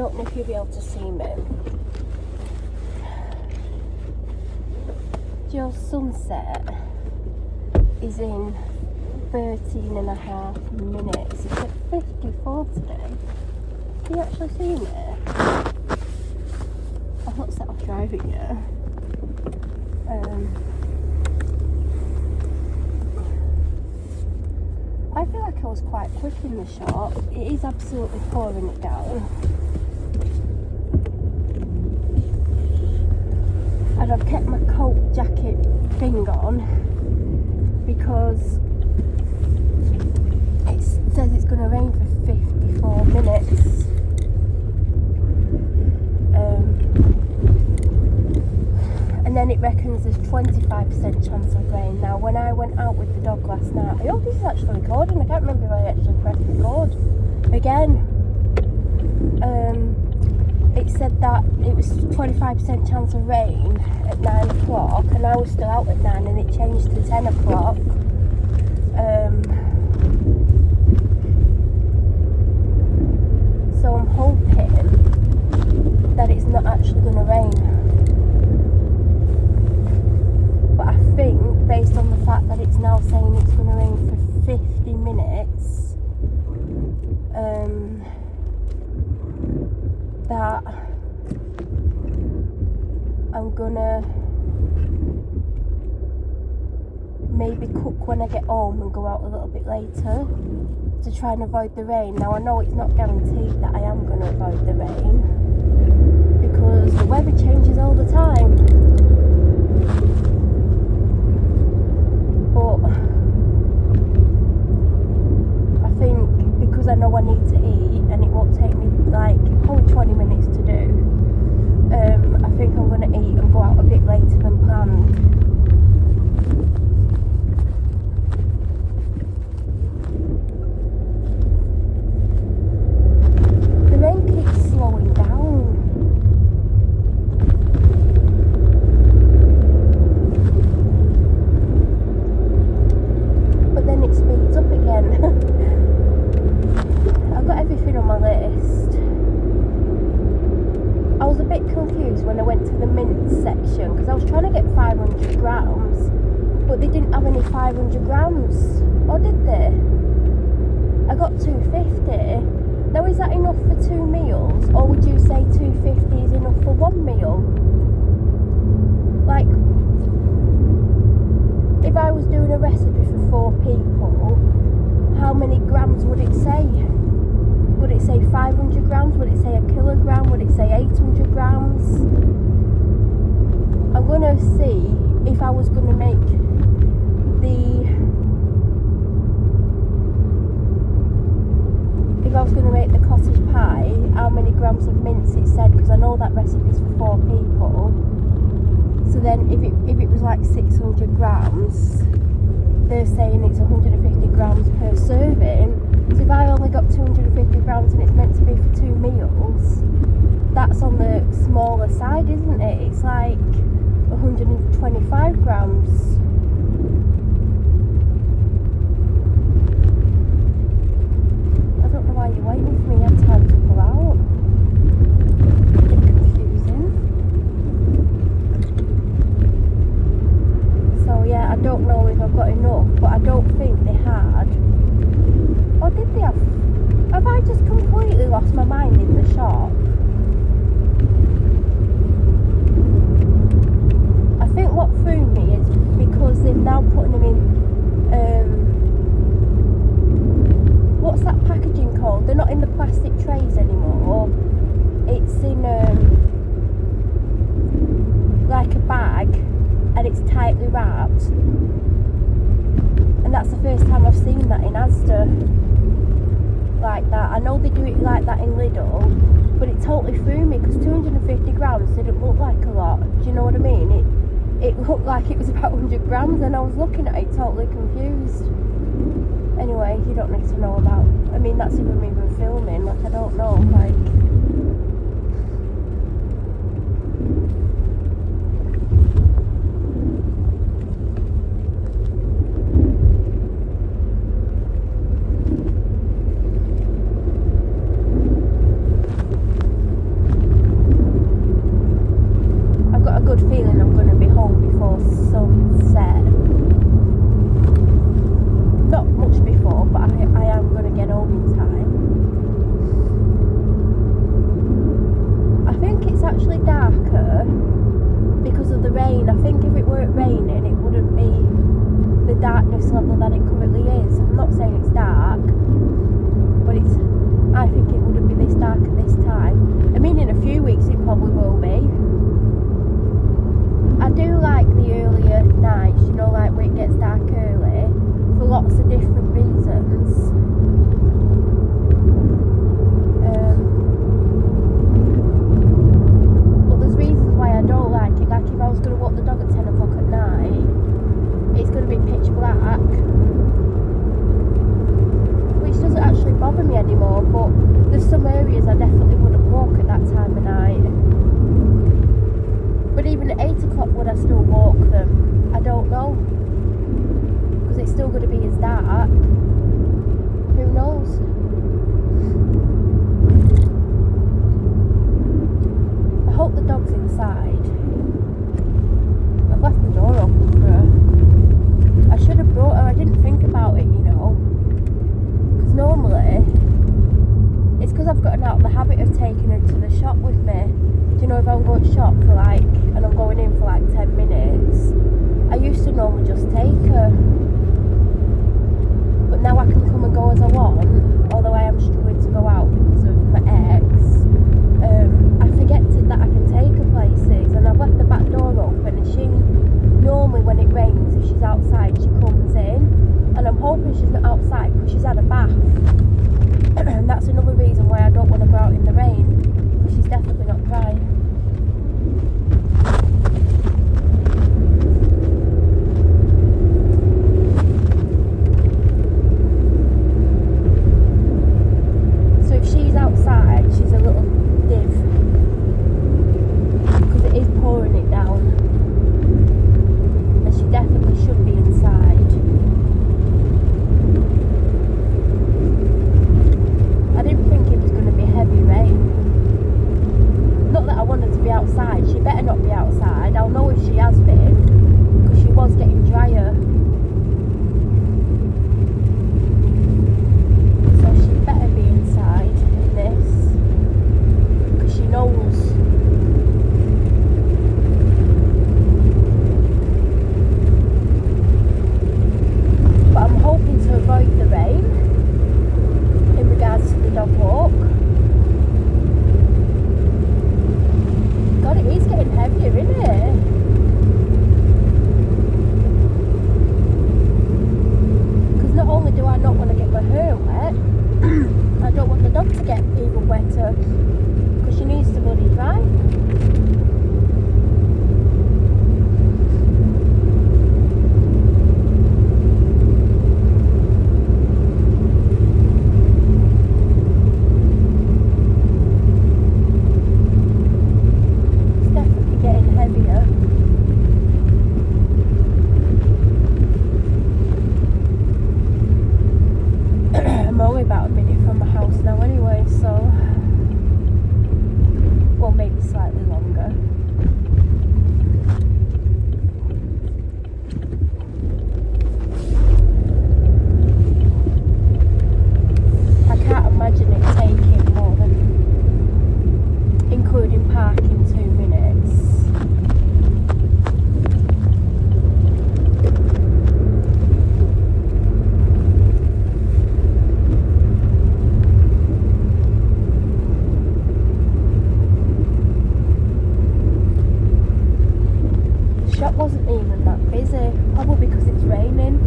don't know if you'll be able to see me. Your sunset is in 13 and a half minutes. It's at 54 today. Can you actually see me? I've not set off driving yet. I feel like I was quite quick in the shot. It is absolutely pouring it down. And I've kept my coat jacket thing on because it says it's going to rain for 54 minutes. And then it reckons there's 25% chance of rain. Now, when I went out with the dog last night, I hope this is actually recording. I can't remember if I actually pressed record again. It said that it was 25% chance of rain at 9 o'clock, and I was still out at 9, and it changed to 10 o'clock. So I'm hoping that it's not actually going to rain. But I think, based on the fact that it's now saying it's going to rain for 50 minutes, that I'm gonna maybe cook when I get home and go out a little bit later to try and avoid the rain. Now, I know it's not guaranteed that I am going to avoid the rain because the weather changes all the time. But I think because I know I need to eat and it won't take me like probably 20 minutes to do, I think I'm going to eat and go out a bit later than planned. The rain keeps slowing down. But then it speeds up again. I've got everything on my list. I was a bit confused when I went to the mint section because I was trying to get 500 grams, but they didn't have any 500 grams. Or did they? I got 250. Now, is that enough for 2 meals, or would you say 250 is enough for 1 meal? Like, if I was doing a recipe for 4 people, how many grams would it say? Would it say 500 grams? Would it say a kilogram? Would it say 800 grams? I'm going to see if I was going to make the cottage pie, how many grams of mince it said, because I know that recipe's for 4 people. So then if it was like 600 grams, they're saying it's 150 grams per serving. So if I only got 250 grams and it's meant to be for 2 meals, that's on the smaller side, isn't it? It's like 125 grams. I don't know why you're waiting for me. You have time to pull out. A bit confusing. So yeah, I don't know if I've got enough, but I don't think they had. Or did they have? Have I just completely lost my mind in the shop? I think what threw me is because they've now put them in, what's that packaging called? They're not in the plastic trays anymore. It's in like a bag, and it's tightly wrapped. And that's the first time I've seen that in Asda. Like that. I know they do it like that in Lidl, but it totally threw me because 250 grams didn't look like a lot. Do you know what I mean? It looked like it was about 100 grams, and I was looking at it totally confused. Anyway, you don't need to know about. I mean, that's even me even filming. Like, I don't know. Like. bother me anymore, but there's some areas I definitely wouldn't walk at that time of night. But even at 8 o'clock, would I still walk them? I don't know. Because it's still going to be as dark. Who knows? I hope the dog's inside. I've left the door open for her. I should have brought her. I didn't think about it, you know. Because normally, it's because I've gotten out of the habit of taking her to the shop with me. Do you know, if I'm going to shop for like, and I'm going in for like 10 minutes, I used to normally just take her. But now I can come and go as I want, although I am struggling to go out because of my ex. I forgetted that I can take her places, and I've left the back door open, and she, normally when it rains, if she's outside, she comes in, and I'm hoping she's not outside because she's had a bath. And that's another reason why I don't want to go out in the rain, because she's definitely not dry. So if she's outside, she's a little div, because it is pouring it down, and she definitely should be inside. I didn't think it was going to be heavy rain. Not that I wanted to be outside. She better not be outside. I'll know if she has been, because she was getting drier. So she better be inside in this, because she knows. But I'm hoping to avoid the rain in regards to the dog walk. God, it is getting heavier, isn't it? Because not only do I not want to get my hair wet, I don't want the dog to get even wetter, because she needs to bloody dry. I'm only about a minute from my house now anyway, so, well, maybe slightly longer. I can't imagine it taking more than, including parking, 2 minutes. Shop wasn't even that busy, probably because it's raining.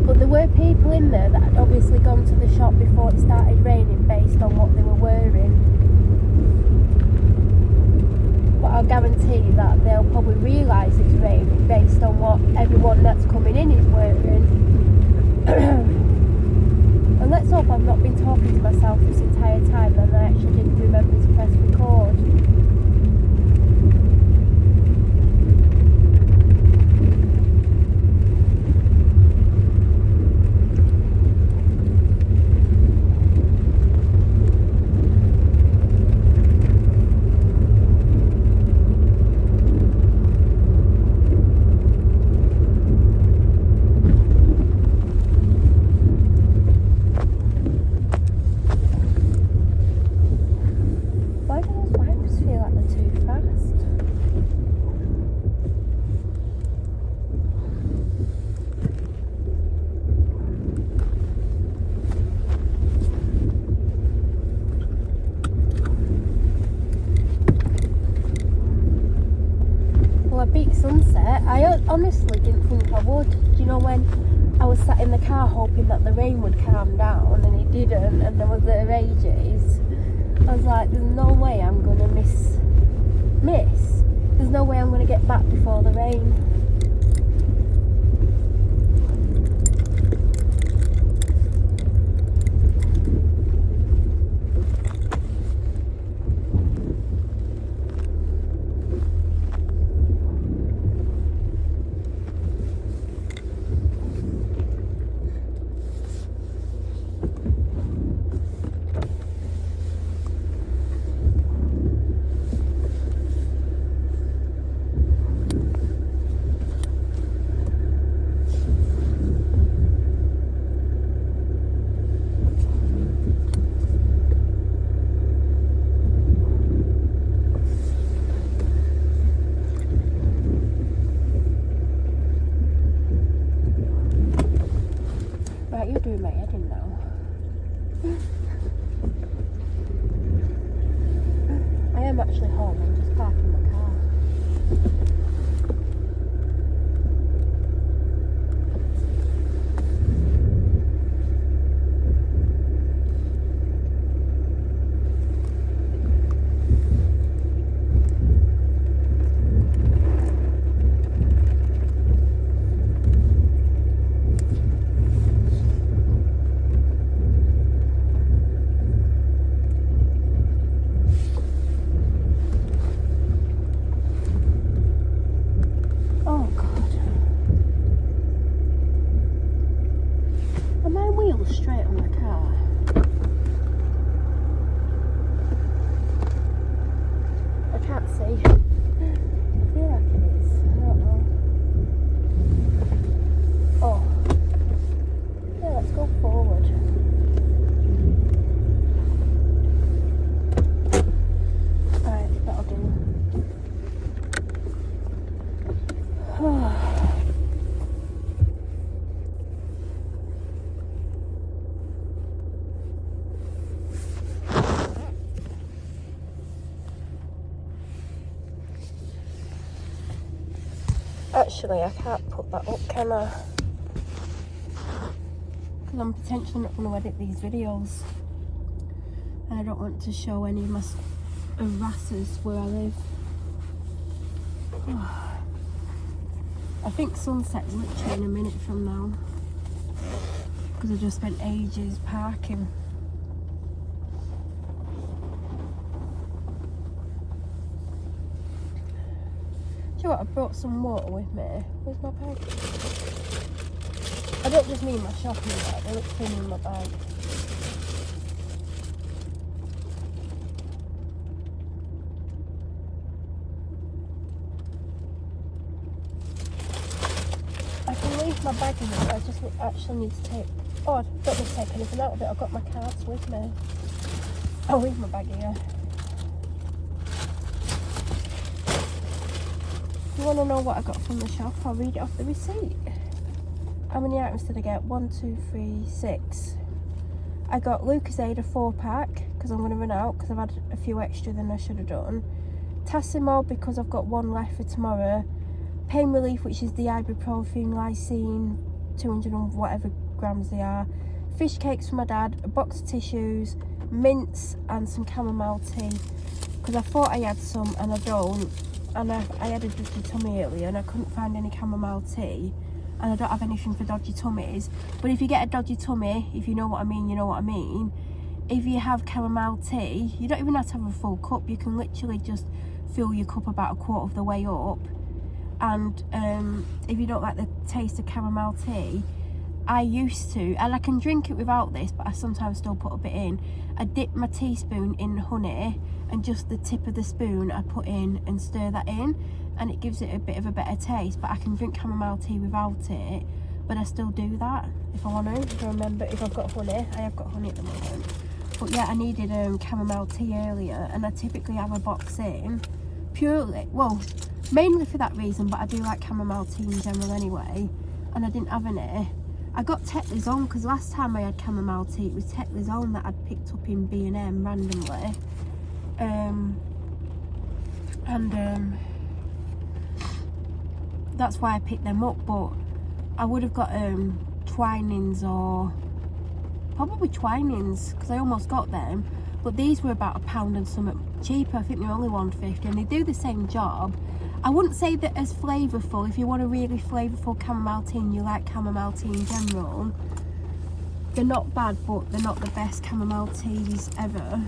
But there were people in there that had obviously gone to the shop before it started raining based on what they were wearing. But I'll guarantee that they'll probably realise it's raining based on what everyone that's coming in is wearing. And let's hope I've not been talking to myself this entire time and I actually didn't remember to press record. Sunset, I honestly didn't think I would. Do you know, when I was sat in the car hoping that the rain would calm down and it didn't, and there was the ages, I was like, there's no way I'm going to miss. There's no way I'm going to get back before the rain. I am actually home, I'm just parking my car. Straight on the car. I can't see. I feel like it is. I don't know. Oh. Yeah, let's go forward. Alright, that'll do. Actually, I can't put that up, can I? Because I'm potentially not going to edit these videos. And I don't want to show any of my harassers where I live. I think sunset's literally in a minute from now. Because I just spent ages parking. Do you know what, I brought some water with me. Where's my bag? I don't just mean my shopping bag, I literally mean my bag. I can leave my bag in it, I just actually need to take... Oh, I don't need to take anything out of it, I've got my cards with me. I'll leave my bag here. If you want to know what I got from the shop, I'll read it off the receipt. How many items did I get? 1, 2, 3, 6. I got Lucozade, a 4-pack, because I'm going to run out, because I've had a few extra than I should have done. Tasimol, because I've got one left for tomorrow. Pain relief, which is the ibuprofen, lysine, 200 and whatever grams they are. Fish cakes for my dad, a box of tissues, mints, and some chamomile tea. Because I thought I had some, and I don't. And I had a dodgy tummy earlier and I couldn't find any chamomile tea, and I don't have anything for dodgy tummies. But if you get a dodgy tummy, if you know what I mean, you know what I mean. If you have chamomile tea, you don't even have to have a full cup, you can literally just fill your cup about a quarter of the way up. And if you don't like the taste of chamomile tea, I used to, and I can drink it without this, but I sometimes still put a bit in. I dip my teaspoon in honey, and just the tip of the spoon I put in and stir that in, and it gives it a bit of a better taste. But I can drink chamomile tea without it, but I still do that if I want to. If I remember, if I've got honey, I have got honey at the moment. But yeah, I needed chamomile tea earlier, and I typically have a box in purely, well, mainly for that reason, but I do like chamomile tea in general anyway. And I didn't have any. I got Tetlizone because last time I had chamomile tea, it was Tetlizone that I'd picked up in B&M randomly. That's why I picked them up, but I would have got Twinings, or probably Twinings, because I almost got them, but these were about £1 and something cheaper. I think they're only £1.50, and they do the same job. I wouldn't say that as flavourful. If you want a really flavourful chamomile tea and you like chamomile tea in general, they're not bad, but they're not the best chamomile teas ever,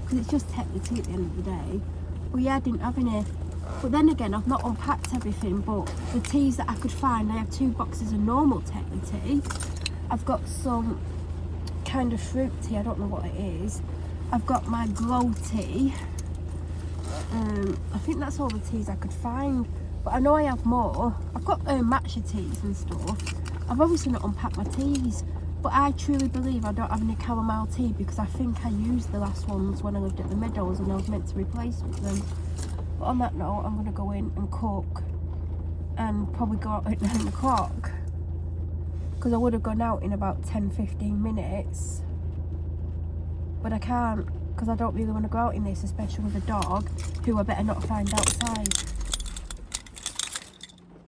because it's just Tetley tea at the end of the day. But yeah, I didn't have any. But then again, I've not unpacked everything, but the teas that I could find, I have 2 boxes of normal Tetley tea. I've got some kind of fruit tea, I don't know what it is. I've got my glow tea. I think that's all the teas I could find, but I know I have more. I've got matcha teas and stuff. I've obviously not unpacked my teas, but I truly believe I don't have any chamomile tea, because I think I used the last ones when I lived at the Meadows and I was meant to replace with them. But on that note, I'm going to go in and cook and probably go out at 9 o'clock, because I would have gone out in about 10-15 minutes. but I can't because I don't really want to go out in this, especially with a dog who I better not find outside.